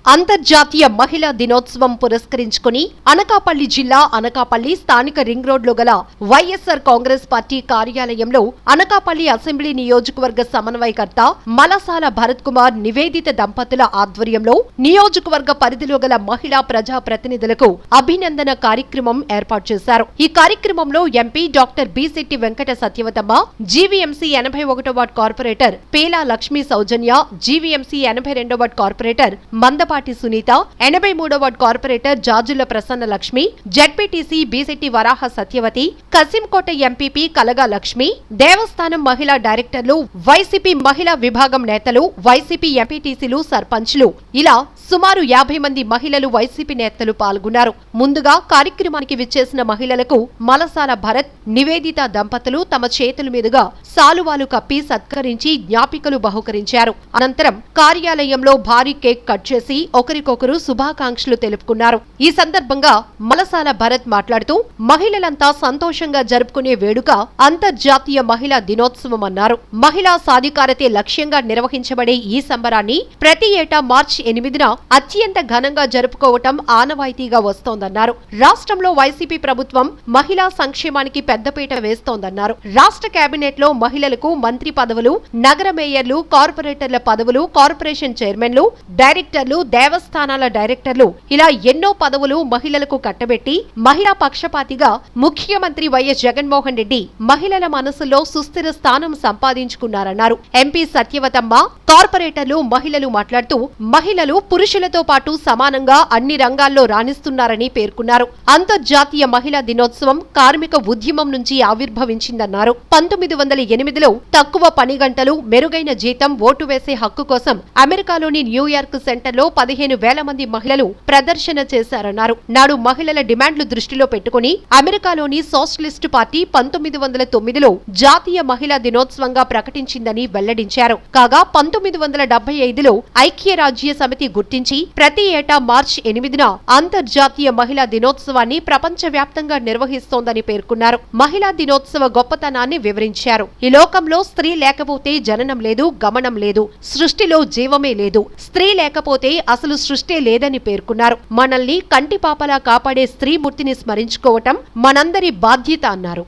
అంతర్జాతీయ మహిళా దినోత్సవం పురస్కరించుకుని అనకాపల్లి జిల్లా అనకాపల్లి స్థానిక రింగ్ రోడ్లో గల వైఎస్ఆర్ కాంగ్రెస్ పార్టీ కార్యాలయంలో అనకాపల్లి అసెంబ్లీ నియోజకవర్గ సమన్వయకర్త మలసాల భరత్ కుమార్ నివేదిత దంపతుల ఆధ్వర్యంలో నియోజకవర్గ పరిధిలో గల మహిళా ప్రజా ప్రతినిధులకు అభినందన కార్యక్రమం ఏర్పాటు చేశారు. ఈ కార్యక్రమంలో MP doctor Bisetti Venkata Satyavathamma, GVMC 81వ ward corporator Pela Lakshmi Soujanya, GVMC 82వ వార్డు కార్పొరేటర్ మందపాటి సునీత, 83వ ward corporator Jajula Prasanna Lakshmi, ZPTC Bisetti Varaha Satyavathi, Kasimkota MPP Kalaga Lakshmi, దేవస్థానం మహిళా డైరెక్టర్లు, వైసీపీ మహిళా విభాగం నేతలు, వైసీపీ ఎంపీటీసీలు, సర్పంచ్లు ఇలా సుమారు 50 మంది మహిళలు వైసీపీ నేతలు పాల్గొన్నారు. ముందుగా కార్యక్రమానికి విచ్చేసిన మహిళలకు మలసాల భరత్, నివేదిత దంపతులు తమ చేతుల మీదుగా సాలువాలు కప్పి సత్కరించి జ్ఞాపికలు బహుకరించారు. అనంతరం కార్యాలయంలో భారీ కేక్ కట్ చేసి ఒకరికొకరు శుభాకాంక్షలు తెలుపుకున్నారు. ఈ సందర్భంగా మలసాల భరత్ మాట్లాడుతూ మహిళలంతా సంతోషంగా జరుపుకునే వేడుక అంతర్జాతీయ మహిళా దినోత్సవం అన్నారు. మహిళా సాధికారతే లక్ష్యంగా నిర్వహించబడే ఈ సంబరాన్ని ప్రతి ఏటా మార్చి 8న అత్యంత ఘనంగా జరుపుకోవటం ఆనవాయితీగా వస్తోందన్నారు. రాష్ట్రంలో వైసీపీ ప్రభుత్వం మహిళా సంక్షేమానికి పెద్దపీట వేస్తోందన్నారు. రాష్ట్ర కేబినెట్ లో మహిళలకు మంత్రి పదవులు, నగర మేయర్లు, కార్పొరేటర్ల పదవులు, కార్పొరేషన్ చైర్మన్లు, డైరెక్టర్లు, దేవస్థానాల డైరెక్టర్లు ఇలా ఎన్నో పదవులు మహిళలకు కట్టబెట్టి మహిళా పక్షపాతిగా ముఖ్యమంత్రి వైఎస్ జగన్మోహన్ రెడ్డి మహిళల మనసులో సుస్థిర స్థానం సంపాదించుకున్నారన్నారు. ఎంపీ సత్యవతమ్మ, కార్పొరేటర్లు, మహిళలు మాట్లాడుతూ మహిళలు పురుషులతో పాటు సమానంగా అన్ని రంగాల్లో రాణిస్తున్నారని పేర్కొన్నారు. అంతర్జాతీయ మహిళా దినోత్సవం కార్మిక ఉద్యమం నుంచి ఆవిర్భవించిందన్నారు. 1908లో తక్కువ పని గంటలు, మెరుగైన జీతం, ఓటు వేసే హక్కు కోసం అమెరికాలోని న్యూయార్క్ సెంటర్లో 15,000 మంది మహిళలు ప్రదర్శన చేశారన్నారు. నాడు మహిళల డిమాండ్లు దృష్టిలో పెట్టుకుని అమెరికాలోని సోషలిస్టు పార్టీ 1909లో జాతీయ మహిళా దినోత్సవంగా ప్రకటించిందని వెల్లడించారు. కాగా 1975లో ఐక్యరాజ్య సమితి గుర్తించి ప్రతి ఏటా మార్చి 8న అంతర్జాతీయ మహిళా దినోత్సవాన్ని ప్రపంచవ్యాప్తంగా నిర్వహిస్తోందని పేర్కొన్నారు. మహిళా దినోత్సవ గొప్పతనాన్ని వివరించారు. ఈ లోకంలో స్త్రీ లేకపోతే జననం లేదు, గమనం లేదు, సృష్టిలో జీవమే లేదు. స్త్రీ లేకపోతే అసలు సృష్టి లేదని పేర్కొన్నారు. మనల్ని కంటిపాపలా కాపాడే స్త్రీమూర్తిని స్మరించుకోవటం మనందరి బాధ్యత అన్నారు.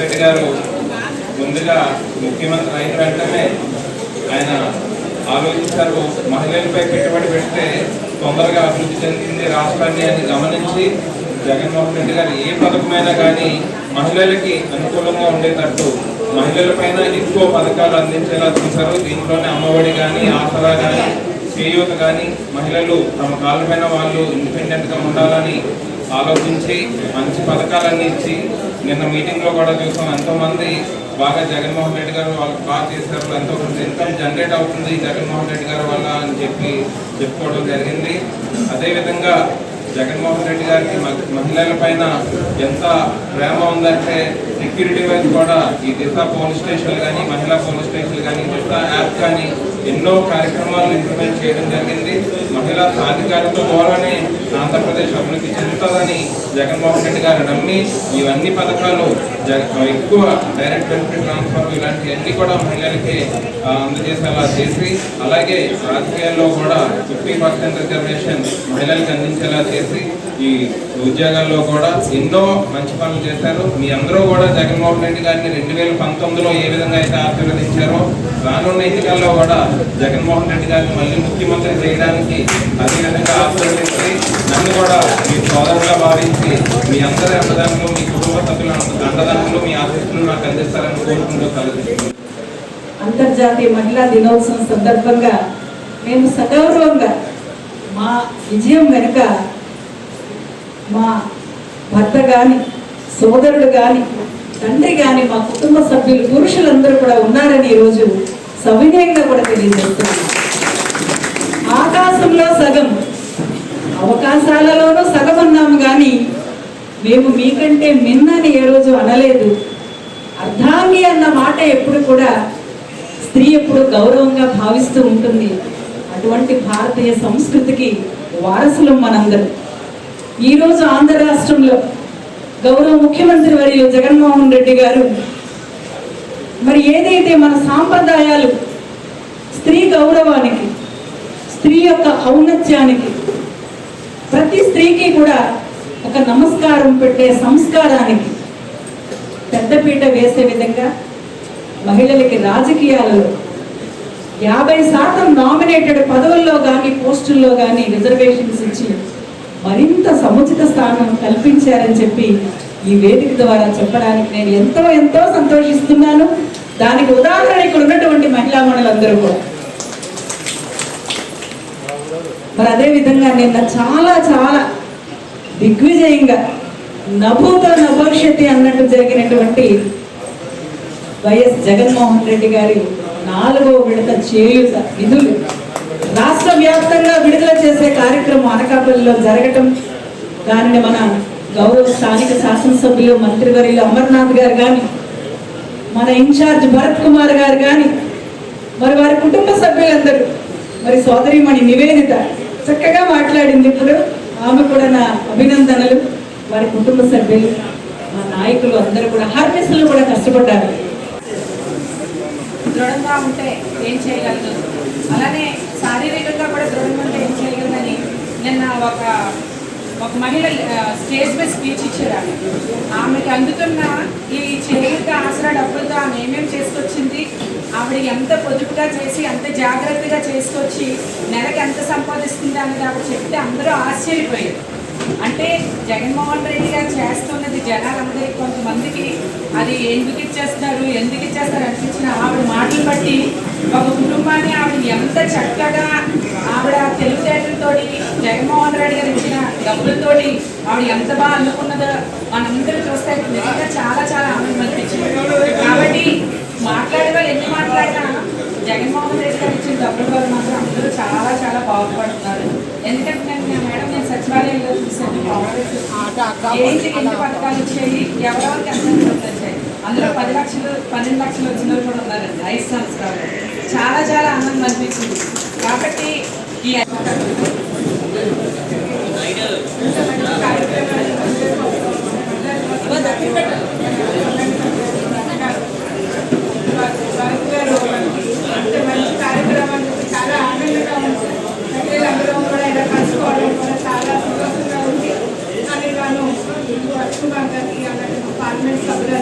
రెడ్డి గారు ముందుగా ముఖ్యమంత్రి అయిన వెంటనే ఆయన ఆలోచించారు, మహిళలపై పెట్టుబడి పెడితే తొందరగా అభివృద్ధి చెందుతుంది రాష్ట్రాన్ని అని గమనించి జగన్మోహన్ రెడ్డి గారు ఏ పథకమైనా కానీ మహిళలకి అనుకూలంగా ఉండేటట్టు మహిళలపైన ఎక్కువ పథకాలు అందించేలా చూశారు. దీంట్లోనే అమ్మఒడి కానీ, ఆసరా కానీ, చేయూత కానీ, మహిళలు తమ కాళ్ళపైన వాళ్ళు ఇండిపెండెంట్గా ఉండాలని ఆలోచించి మంచి పథకాలన్నీ ఇచ్చి నిన్న మీటింగ్లో కూడా చూసాం, ఎంతోమంది బాగా జగన్మోహన్ రెడ్డి గారు వాళ్ళకి బాగా చేశారు, ఎంతో కొంత ఇన్కమ్ జనరేట్ అవుతుంది జగన్మోహన్ రెడ్డి గారు వల్ల అని చెప్పుకోవడం జరిగింది. అదేవిధంగా జగన్మోహన్ రెడ్డి గారికి మహిళల పైన ఎంత ప్రేమ ఉందంటే సెక్యూరిటీ వైజ్ కూడా ఈ దిశ పోలీస్ స్టేషన్లు కానీ, మహిళా పోలీస్ స్టేషన్లు కానీ, దిశ యాప్ కానీ ఎన్నో కార్యక్రమాలు ఇంప్లిమెంట్ చేయడం జరిగింది. మహిళా సాధికారత ద్వారానే ఆంధ్రప్రదేశ్ అభివృద్ధి చెందుతుందని జగన్మోహన్ రెడ్డి గారు నమ్మి ఇవన్నీ పథకాలు ఎక్కువ డైరెక్ట్ బెనిఫిట్ ట్రాన్స్ఫర్ ఇలాంటివన్నీ కూడా మహిళలకి అందజేసేలా చేసి, అలాగే రాజకీయాల్లో కూడా 50% రిజర్వేషన్ మహిళలకు అందించేలా చేసి ఈ ఉద్యోగాల్లో కూడా ఎన్నో మంచి పనులు చేశారు. మీ అందరూ కూడా జగన్మోహన్ రెడ్డి గారిని 2019లో ఏ విధంగా అయితే ఆశీర్వదించారో రానున్న ఎన్నికల్లో కూడా జగన్మోహన్ రెడ్డి గారిని మళ్ళీ ముఖ్యమంత్రి చేయడానికి అదేవిధంగా ఆశీర్వదించి నన్ను కూడా మీ సోదరుగా భావించి మీ అందరి అన్నదానంలో, మీ కుటుంబ సభ్యుల అండదానంలో మీ ఆశీస్సులు నాకు అందిస్తారని కోరుకుంటూ కలుగుతుంది. అంతర్జాతీయ మహిళా దినోత్సవం సందర్భంగా మేము సగౌరవంగా మా విజయం వెనుక మా భర్త కానీ, సోదరుడు కానీ, తండ్రి కానీ, మా కుటుంబ సభ్యులు పురుషులందరూ కూడా ఉన్నారని ఈరోజు సవినయంగా కూడా తెలియజేస్తున్నాం. ఆకాశంలో సగం, అవకాశాలలోనూ సగం అన్నాము కానీ మేము మీకంటే మిన్నని ఏ రోజు అనలేదు. అర్ధాంగి అన్న మాట ఎప్పుడు కూడా స్త్రీ ఎప్పుడు గౌరవంగా భావిస్తూ ఉంటుంది. అటువంటి భారతీయ సంస్కృతికి వారసులం మనందరం. ఈరోజు ఆంధ్ర రాష్ట్రంలో గౌరవ ముఖ్యమంత్రి వర్యులు జగన్మోహన్ రెడ్డి గారు మరి ఏదైతే మన సాంప్రదాయాలు స్త్రీ గౌరవానికి, స్త్రీ యొక్క ఔన్నత్యానికి, ప్రతి స్త్రీకి కూడా ఒక నమస్కారం పెట్టే సంస్కారానికి పెద్దపీట వేసే విధంగా మహిళలకి రాజకీయాలలో 50% నామినేటెడ్ పదవుల్లో కానీ, పోస్టుల్లో కానీ రిజర్వేషన్స్ ఇచ్చి మరింత సముచిత స్థానం కల్పించారని చెప్పి ఈ వేదిక ద్వారా చెప్పడానికి నేను ఎంతో ఎంతో సంతోషిస్తున్నాను. దానికి ఉదాహరణ ఇక్కడ ఉన్నటువంటి మహిళా మణులందరూ కూడా. మరి అదేవిధంగా నిన్న చాలా చాలా దిగ్విజయంగా నభూతో నభవిష్యతి అన్నట్టు జరిగినటువంటి వైఎస్ జగన్మోహన్ రెడ్డి గారి 4వ విడత చేయూత నిధులు రాష్ట్ర వ్యాప్తంగా విడుదల చేసే కార్యక్రమం అనకాపల్లిలో జరగటం, దానిని మన గౌరవ స్థానిక శాసనసభ్యులు మంత్రివర్యులు అమర్నాథ్ గారు కానీ, మన ఇన్ఛార్జ్ భరత్ కుమార్ గారు కానీ, మరి వారి కుటుంబ సభ్యులందరూ, మరి సోదరిమణి నివేదిత చక్కగా మాట్లాడింది. ఇప్పుడు ఆమె కూడా నా అభినందనలు. వారి కుటుంబ సభ్యులు, మా నాయకులు అందరూ కూడా హార్నెస్లు కూడా కష్టపడ్డారు. దృఢంగా ఉంటే ఏం చేయగలదు, అలానే శారీరకంగా కూడా దృఢంగా ఉంటే ఏం చేయగలదని నిన్న ఒక మహిళ స్టేజ్ మీద స్పీచ్ ఇచ్చారు. ఆమెకి అందుతున్న ఈ చేయూత ఆసరా డబ్బులతో ఆమె ఏమేమి చేసుకొచ్చింది, ఆవిడ ఎంత పొదుపుగా చేసి ఎంత జాగ్రత్తగా చేసుకొచ్చి నెలకి ఎంత సంపాదిస్తుంది అనేది ఆవిడ చెప్తే అందరూ ఆశ్చర్యపోయారు. అంటే జగన్మోహన్ రెడ్డి గారు చేస్తున్నది జనాలందరికీ కొంతమందికి అది ఎందుకు ఇచ్చేస్తారు అనిపించిన ఆవిడ మాటలు బట్టి ఒక కుటుంబాన్ని ఆవిడ ఎంత చక్కగా ఆవిడ తెలివితేటలతోటి జగన్మోహన్ రెడ్డి గారు ఇచ్చిన డబ్బులతోటి ఆవిడ ఎంత బాగా అనుకున్నదో మనందరూ చూస్తే నిజంగా చాలా చాలా ఆనందం అనిపించింది. కాబట్టి మాట్లాడే వాళ్ళు ఎన్ని మాట్లాడినా జగన్మోహన్ రెడ్డి గారు ఇచ్చిన డబ్బుల వల్ల మాత్రం అందరూ చాలా చాలా బాగుపడుతున్నారు. ఎందుకంటే నేను సచివాలయంలో చూసాను ఏంటి ఎన్ని పథకాలు వచ్చాయి, ఎవరెవరికి ఎంత వచ్చాయి, అందులో 10 లక్షలు 12 లక్షలు వచ్చిన వాళ్ళు కూడా ఉన్నారండి 5 సంవత్సరాలు. చాలా చాలా ఆనందం అనిపించింది. కాబట్టి ఈ అంటే మంచి కార్యక్రమాలు చాలా ఆనందంగా ఉంది. మహిళలందరూ కూడా ఇలా కలుసుకోవడం కూడా చాలా సంతోషంగా ఉంది. అని నేను వర్క్ గారికి అలాగే పార్లమెంట్ సభ్యులు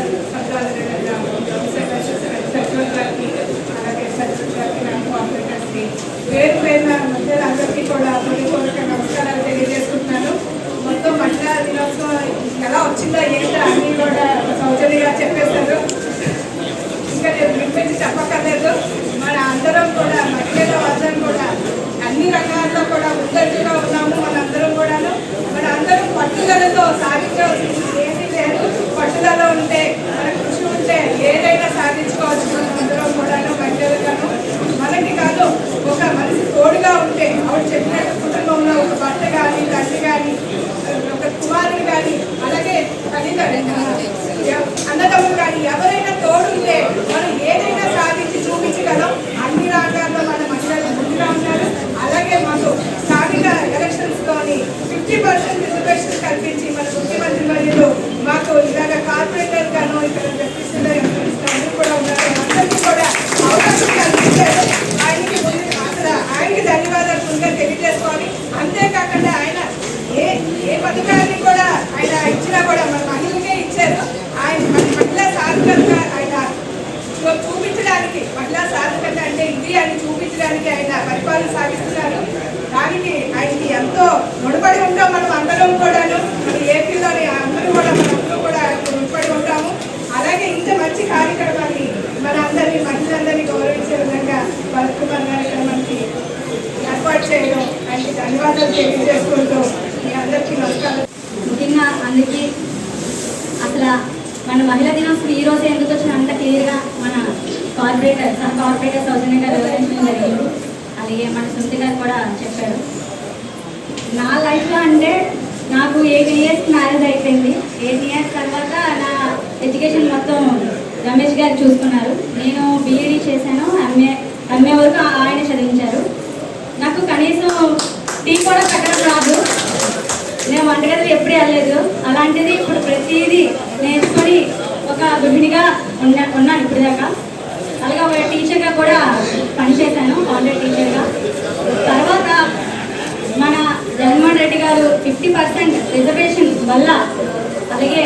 అన్నదమ్ములు కానీ ఎవరైనా తోడుంటే మనం ఏదైనా సాధించి చూపించగలం. అన్ని రంగాల్లో మన మహిళలు ముందుగా ఉన్నారు. అలాగే మాకు స్థానిక ఎలక్షన్స్లోని 50% రిజర్వేషన్ కల్పించి మన ముఖ్యమంత్రి వర్యులు మాకు ఇలాగ కార్పొరేటర్ గాను ఇక్కడ జడ్పీసీలో ఎంపీసీలో కూడా ఉన్నారు. అందరికీ కూడా అవకాశం కల్పించారు. ఆయనకి అసలు ఆయనకి ధన్యవాదాలు ముందుగా తెలియజేసుకోవాలి. అంతేకాకుండా ఆయన ఏ పథకాన్ని కూడా ఆయన ఇచ్చినా కూడా మన మహిళలకే ఇచ్చారు. ఆయన మన మహిళా సాధికారత ఆయన చూపించడానికి, మహిళా సాధికారత అంటే ఇది అని చూపించడానికి ఆయన పరిపాలన సాగిస్తున్నారు. దానికి ఆయనకి ఎంతో ముడిపడి ఉంటాం మనం అందరం కూడాను. మన ఏపీలోని అందరూ కూడా మనందరూ కూడా ముడిపడి ఉంటాము. అలాగే ఇంత మంచి కార్యక్రమాన్ని మన అందరినీ మహిళలందరినీ గౌరవించే విధంగా భరత్కుమార్ గారు ఇక్కడ మనకి ఏర్పాటు చేయడం ఆయనకి ధన్యవాదాలు తెలియజేసుకుంటూ మీ అందరికీ నమస్కారం. ముఖ్యంగా అందరికీ అసలు మన మహిళా దినోత్సవం ఈ రోజు ఎందుకు వచ్చిన అంత క్లియర్గా మన కార్పొరేటర్ సౌజన్య గారు వివరించడం జరిగింది. అలాగే మన సునీత గారు కూడా చెప్పారు. నా లైఫ్లో అంటే నాకు 8 years మ్యారేజ్ అయిపోయింది. 8 years తర్వాత నా ఎడ్యుకేషన్ మొత్తం రమేష్ గారు చూసుకున్నారు. నేను బీఈడీ చేశాను. ఎంఏ వరకు ఆయన చదివించారు. నాకు కనీసం టీ కూడా పెట్టడం రాదు. నేను వంటగదిలో ఎప్పుడూ వెళ్ళలేదు. అలాంటిది ఇప్పుడు ప్రతిదీ నేర్చుకొని ఒక గృహిణిగా ఉన్నాను ఇప్పుడు దాకా. అలాగే ఒక టీచర్గా కూడా పనిచేశాను, ఆన్లైన్ టీచర్గా. తర్వాత మన జగన్మోహన్ రెడ్డి గారు 50% రిజర్వేషన్ వల్ల, అలాగే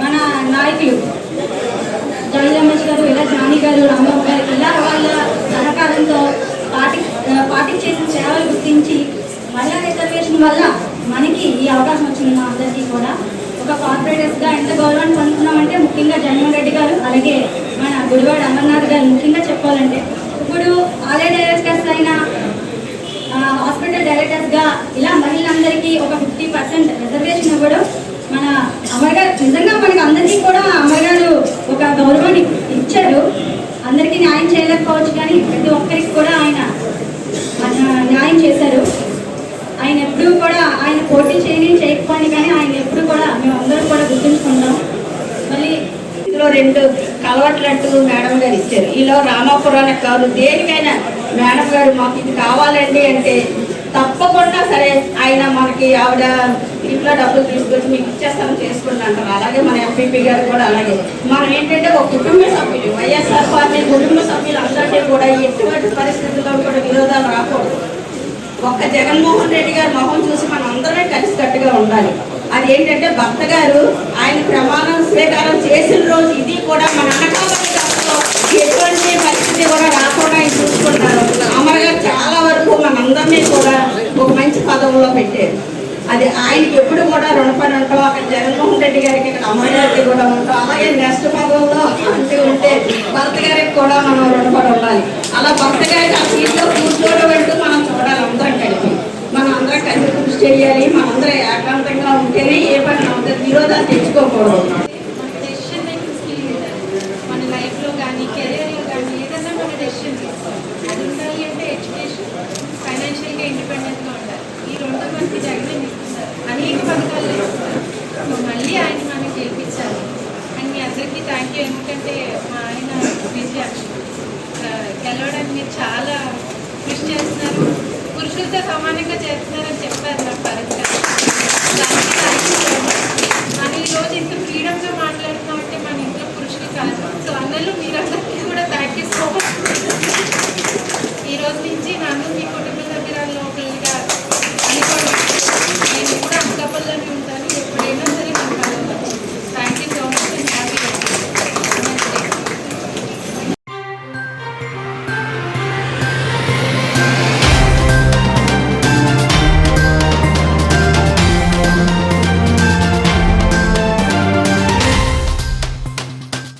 మన నాయకులు జై రమేష్ గారు, ఇలా జానీ గారు, రాంబాబు గారు, ఇలా వాళ్ళ సహకారంతో పార్టీకి చేసిన సేవలు గుర్తించి మహిళా రిజర్వేషన్ వల్ల మనకి ఈ అవకాశం వచ్చింది. మా అందరికీ కూడా ఒక కార్పొరేటర్స్గా ఎంత గౌరవాన్ని పొందుతున్నామంటే ముఖ్యంగా జగన్మోహన్ రెడ్డి గారు, అలాగే మన గుడివాడ అమర్నాథ్ గారు ముఖ్యంగా చెప్పాలంటే ఇప్పుడు ఆలయ డైరెక్టర్స్ అయిన హాస్పిటల్ డైరెక్టర్స్గా ఇలా మహిళలందరికీ ఒక 50% రిజర్వేషన్ ఇవ్వడం మన అమర్ గారు నిజంగా మనకి అందరికీ కూడా అమర్ గారు ఒక గౌరవాన్ని ఇచ్చారు. అందరికీ న్యాయం చేయలేకపోవచ్చు కానీ ప్రతి ఒక్కరికి కూడా ఆయన న్యాయం చేశారు. ఆయన ఎప్పుడూ కూడా ఆయన పోటీ చేయకపోయినా కానీ ఆయన ఎప్పుడు కూడా మేము అందరూ కూడా గుర్తుంచుకుంటాం. మళ్ళీ ఇందులో 2 కలవట్లంటూ మేడం గారు ఇచ్చారు. ఈలో రామాపురానికి కాదు దేనికైనా మేడం గారు మాకు ఇది కావాలండి అంటే తప్పకుండా సరే ఆయన మనకి ఆవిడ ఇంట్లో డబ్బులు తీసుకొచ్చి మీకు ఇచ్చేస్తాను చేసుకోండి అంటారు. అలాగే మన ఎంపీపీ గారు కూడా అలాగే. మనం ఏంటంటే ఒక కుటుంబ సభ్యులు, వైఎస్ఆర్ పార్టీ కుటుంబ సభ్యులు అందరికీ కూడా ఎటువంటి పరిస్థితుల్లో కూడా విరోధాలు రాకూడదు. ఒక్క జగన్మోహన్ రెడ్డి గారు మొహం చూసి మనం అందరమే కలిసికట్టుగా ఉండాలి. అది ఏంటంటే భర్త గారు ఆయన ప్రమాణం స్వీకారం చేసిన రోజు ఇది కూడా మన అనకాపల్లి ఎటువంటి పరిస్థితి కూడా రాకుండా ఆయన చూసుకుంటారు. అమర్ గారు చాలా వరకు మనందరినీ కూడా ఒక మంచి పదవుల్లో పెట్టారు. అది ఆయనకి ఎప్పుడు కూడా రుణపడి ఉంటాం. అక్కడ జగన్మోహన్ రెడ్డి గారికి ఇక్కడ అమర్ గారికి కూడా ఉంటాం. అలాగే నెక్స్ట్ పదవుల్లో అంటూ ఉంటే భర్త గారికి కూడా మనం రుణపడి ఉండాలి. అలా భర్త గారికి ఆ సీట్లో కూర్చోబెడుతూ మనం చూడాలి. అందరం కలిపి మనం అందరం కలిసి కృషి చేయాలి. మనందరం ఏకాంతంగా ఉంటేనే ఏ పని అవుతుంది, విరోధాలు తెచ్చుకోకూడదు. మన లైఫ్లో కానీ కెరీర్లో కానీ ఏదైనా మన డెసిషన్ తీసుకోవాలి. అది ఉండాలి అంటే ఎడ్యుకేషన్, ఫైనాన్షియల్గా ఇండిపెండెంట్గా ఉండాలి. ఈ 2 మనకి జగన్ ఇస్తున్నారు. అనేక పథకాలు ఇస్తున్నారు. మళ్ళీ ఆయన మనకి గెలిపించాలి. అండ్ మీ అందరికీ థ్యాంక్ యూ. ఎందుకంటే మా ఆయన విజయం గెలవడానికి మీరు చాలా కృషి చేస్తున్నారు. పురుషులతో సమానంగా చేస్తున్నారని చెప్పారు నాకు పరంగా.